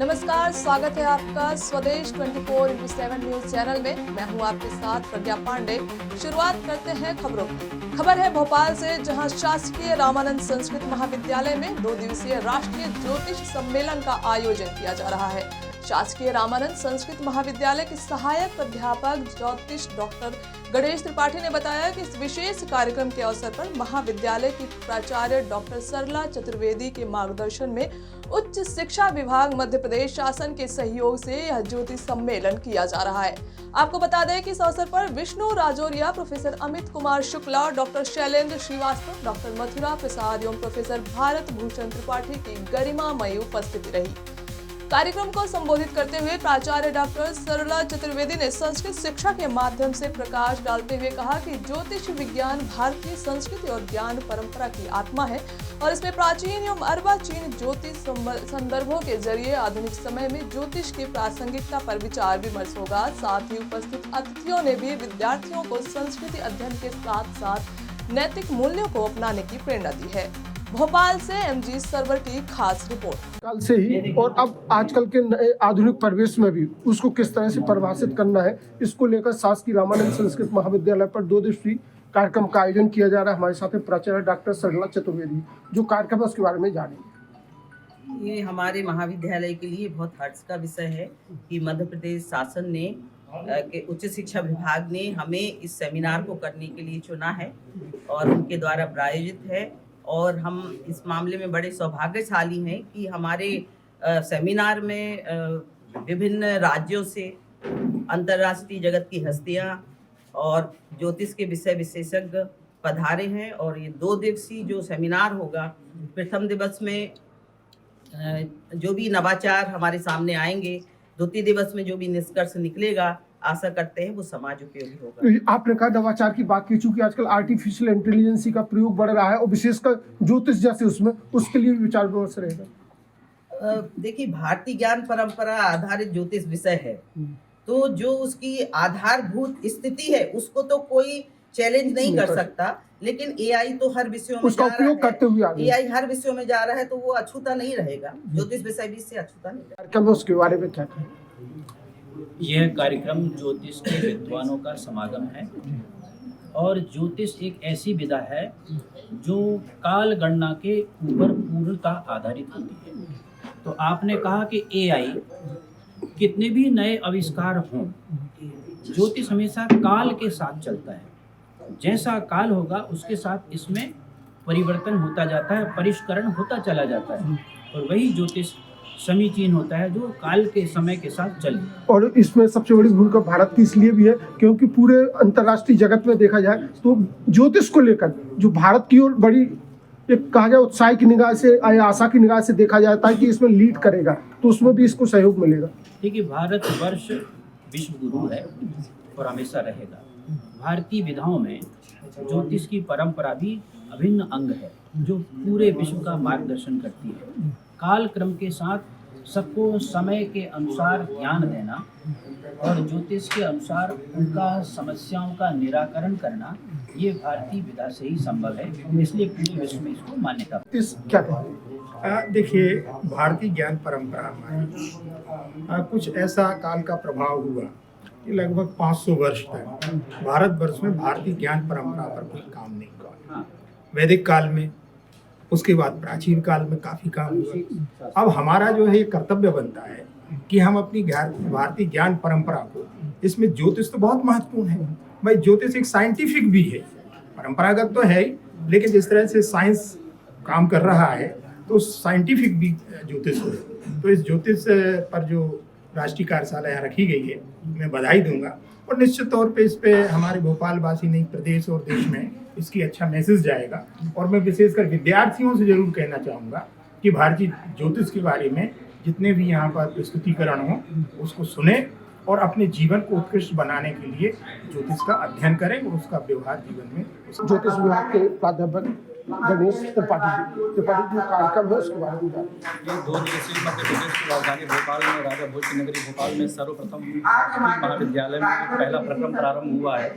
नमस्कार, स्वागत है आपका स्वदेश 24/7 न्यूज चैनल में। मैं हूं आपके साथ प्रज्ञा पांडे। शुरुआत करते हैं खबरों की। खबर है भोपाल से, जहां शासकीय रामानंद संस्कृत महाविद्यालय में 2 दिवसीय राष्ट्रीय ज्योतिष सम्मेलन का आयोजन किया जा रहा है। शासकीय रामानंद संस्कृत महाविद्यालय के सहायक प्राध्यापक ज्योतिष डॉक्टर गणेश त्रिपाठी ने बताया कि इस विशेष कार्यक्रम के अवसर पर महाविद्यालय की प्राचार्य डॉक्टर सरला चतुर्वेदी के मार्गदर्शन में उच्च शिक्षा विभाग मध्य प्रदेश शासन के सहयोग से यह ज्योतिष सम्मेलन किया जा रहा है। आपको बता दें कि इस अवसर पर Vishnu Rajoria, professor Amit Kumar Shukla, doctor Shailendra Srivastava, doctor Mathura Prasad एवं प्रोफेसर भारत भूषण त्रिपाठी की गरिमामयी उपस्थिति रही। कार्यक्रम को संबोधित करते हुए प्राचार्य डॉक्टर सरला चतुर्वेदी ने संस्कृत शिक्षा के माध्यम से प्रकाश डालते हुए कहा कि ज्योतिष विज्ञान भारतीय संस्कृति और ज्ञान परंपरा की आत्मा है और इसमें प्राचीन एवं अर्वाचीन ज्योतिष संदर्भों के जरिए आधुनिक समय में ज्योतिष की प्रासंगिकता पर विचार विमर्श होगा। साथ ही उपस्थित अतिथियों ने भी विद्यार्थियों को संस्कृति अध्ययन के साथ साथ नैतिक मूल्यों को अपनाने की प्रेरणा दी है। भोपाल से एमजी सर्वर की खास रिपोर्ट। कल से ही और अब आजकल के नए आधुनिक परिवेश में भी उसको किस तरह से परिभाषित करना है, इसको लेकर शासकीय रामानंद संस्कृत महाविद्यालय पर 2 दिवसीय कार्यक्रम का आयोजन किया जा रहा है। हमारे साथ प्राचार्य डॉक्टर सरला चतुर्वेदी जो कार्यक्रम है उसके बारे में जानेंगे। ये हमारे महाविद्यालय के लिए बहुत हर्ष का विषय है कि मध्य प्रदेश शासन ने के उच्च शिक्षा विभाग ने हमें इस सेमिनार को करने के लिए चुना है और उनके द्वारा प्रायोजित है। और हम इस मामले में बड़े सौभाग्यशाली हैं कि हमारे सेमिनार में विभिन्न राज्यों से अंतर्राष्ट्रीय जगत की हस्तियां और ज्योतिष के विषय विशेषज्ञ पधारे हैं। और ये 2 दिवसीय जो सेमिनार होगा, प्रथम दिवस में जो भी नवाचार हमारे सामने आएंगे, द्वितीय दिवस में जो भी निष्कर्ष निकलेगा, आशा करते हैं वो समाज उपयोगी होगा। आपने कहा नवाचार की बात की, चूंकि आजकल आर्टिफिशियल इंटेलिजेंस का प्रयोग बढ़ रहा है और विशेषकर ज्योतिष जैसे उसमें उसके लिए भी विचार विमर्श रहेगा। देखिए, भारतीय ज्ञान परंपरा आधारित ज्योतिष विषय है, तो जो उसकी आधारभूत स्थिति है उसको तो कोई चैलेंज नहीं कर सकता। लेकिन एआई तो हर विषयों में उसका उपयोग करते हुए एआई हर विषयों में जा रहा है, तो वो अछूता नहीं रहेगा। ज्योतिष विषय भी इससे अछूता नहीं रहेगा। कार्यक्रम उसके बारे में क्या कहें? यह कार्यक्रम ज्योतिष के विद्वानों का समागम है और ज्योतिष एक ऐसी विधा है जो काल गणना के ऊपर पूर्णतः आधारित होती है। तो आपने कहा कि एआई कितने भी नए आविष्कार हों, ज्योतिष हमेशा काल के साथ चलता है। जैसा काल होगा उसके साथ इसमें परिवर्तन होता जाता है, परिष्करण होता चला जाता है और वही ज्योतिष समीचीन होता है जो काल के समय के साथ चले। और इसमें सबसे बड़ी भूमिका भारत की इसलिए भी है क्योंकि पूरे अंतर्राष्ट्रीय जगत में देखा जाए तो ज्योतिष को लेकर जो भारत की ओर बड़ी एक कहा जाए उत्साह की निगाह से या आशा की निगाह से देखा जाता है कि इसमें लीड करेगा, तो उसमें भी इसको सहयोग मिलेगा। देखिए, भारतवर्ष विश्व गुरु है और हमेशा रहेगा। भारतीय विधाओं में ज्योतिष की परंपरा भी अभिन्न अंग है जो पूरे विश्व का मार्गदर्शन करती है। काल क्रम के साथ सबको समय के अनुसार ज्ञान देना और ज्योतिष के अनुसार उनका समस्याओं का निराकरण करना, ये भारतीय विधा से ही संभव है, इसलिए पूरे विश्व में इसको मान्यता। इस क्या कहें? देखिए, भारतीय ज्ञान परंपरा हमारी कुछ ऐसा काल का प्रभाव हुआ कि लगभग 500 वर्ष तक भारतवर्ष में भारतीय ज्ञान परंपरा पर कोई काम नहीं हुआ। वैदिक काल में, उसके बाद प्राचीन काल में काफ़ी काम हुआ। अब हमारा जो है ये कर्तव्य बनता है कि हम अपनी भारतीय ज्ञान परंपरा को, इसमें ज्योतिष तो बहुत महत्वपूर्ण है भाई। ज्योतिष एक साइंटिफिक भी है, परंपरागत तो है ही, लेकिन जिस तरह से साइंस काम कर रहा है तो साइंटिफिक भी ज्योतिष हो। तो इस ज्योतिष पर जो राष्ट्रीय कार्यशाला यहाँ रखी गई है, मैं बधाई दूंगा और निश्चित तौर पे इस पे हमारे भोपाल वासी नहीं, प्रदेश और देश में इसकी अच्छा मैसेज जाएगा। और मैं विशेषकर विद्यार्थियों से जरूर कहना चाहूँगा कि भारतीय ज्योतिष के बारे में जितने भी यहाँ पर प्रस्तुतिकरण हो उसको सुने और अपने जीवन को उत्कृष्ट बनाने के लिए ज्योतिष का अध्ययन करें और उसका व्यवहार जीवन में। ज्योतिष विभाग के प्राध्यापक गणेश त्रिपाठी जो कार्यक्रम है उसके बारे में जानें। ये 2 दिवसीय मध्य प्रदेश की राजधानी भोपाल में राजा भोज की नगरी भोपाल में सर्वप्रथम महाविद्यालय में पहला प्रक्रम प्रारंभ हुआ है,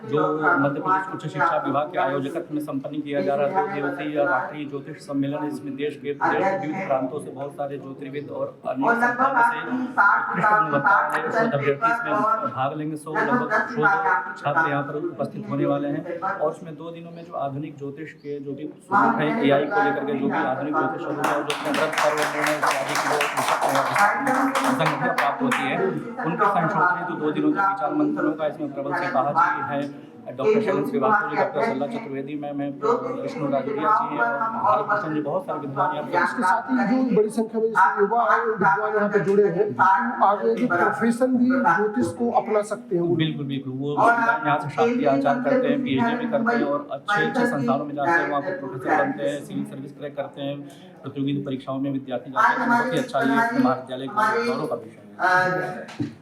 जो मध्य प्रदेश उच्च शिक्षा विभाग के आयोजकत्व में संपन्न किया जा रहा है। 2 दिवसीय राष्ट्रीय ज्योतिष सम्मेलन, इसमें देश के विविध प्रांतों से बहुत सारे ज्योतिर्विद और अन्य संस्थानों से उत्कृष्ट गुणवत्ता वाले शोध अभ्यर्थी इसमें भाग लेंगे। 100 लगभग शोध छात्र यहाँ पर उपस्थित होने वाले हैं। और उसमें 2 दिनों में जो आधुनिक ज्योतिष के जो भी स्वरूप है, AI को लेकर के जो भी आधुनिक ज्योतिष स्वरूप है, जो व्रत पर्व निर्णय इत्यादि की जो संगतियाँ प्राप्त होती है, उनके संशोधन हेतु 2 दिनों तक विचार मंथनों का इसमें प्रबल सिपाहा जी है, डॉक्टर शैलेंद्र श्रीवास्तव जी, डॉक्टर सल्ला चतुर्वेदी मैम है, विष्णु राजौरिया जी हैं और भारत भूषण जी, बहुत सारे विद्वान यहाँ पर। इसके साथ ही जो बड़ी संख्या में युवा विद्वान यहाँ पे जुड़े हैं, तो आगे जो प्रोफेशन भी ज्योतिष को अपना सकते हैं। बिल्कुल बिल्कुल, वो यहाँ से शास्त्रीय आचार करते हैं, PhD भी करते हैं और अच्छे संस्थानों में जाते हैं, वहाँ पर प्रोफेसर बनते हैं, सिविल सर्विस क्रैक करते हैं, प्रतियोगिता परीक्षाओं में विद्यार्थी जाते हैं। बहुत ही अच्छा ये महाविद्यालय का गौरव का विषय है।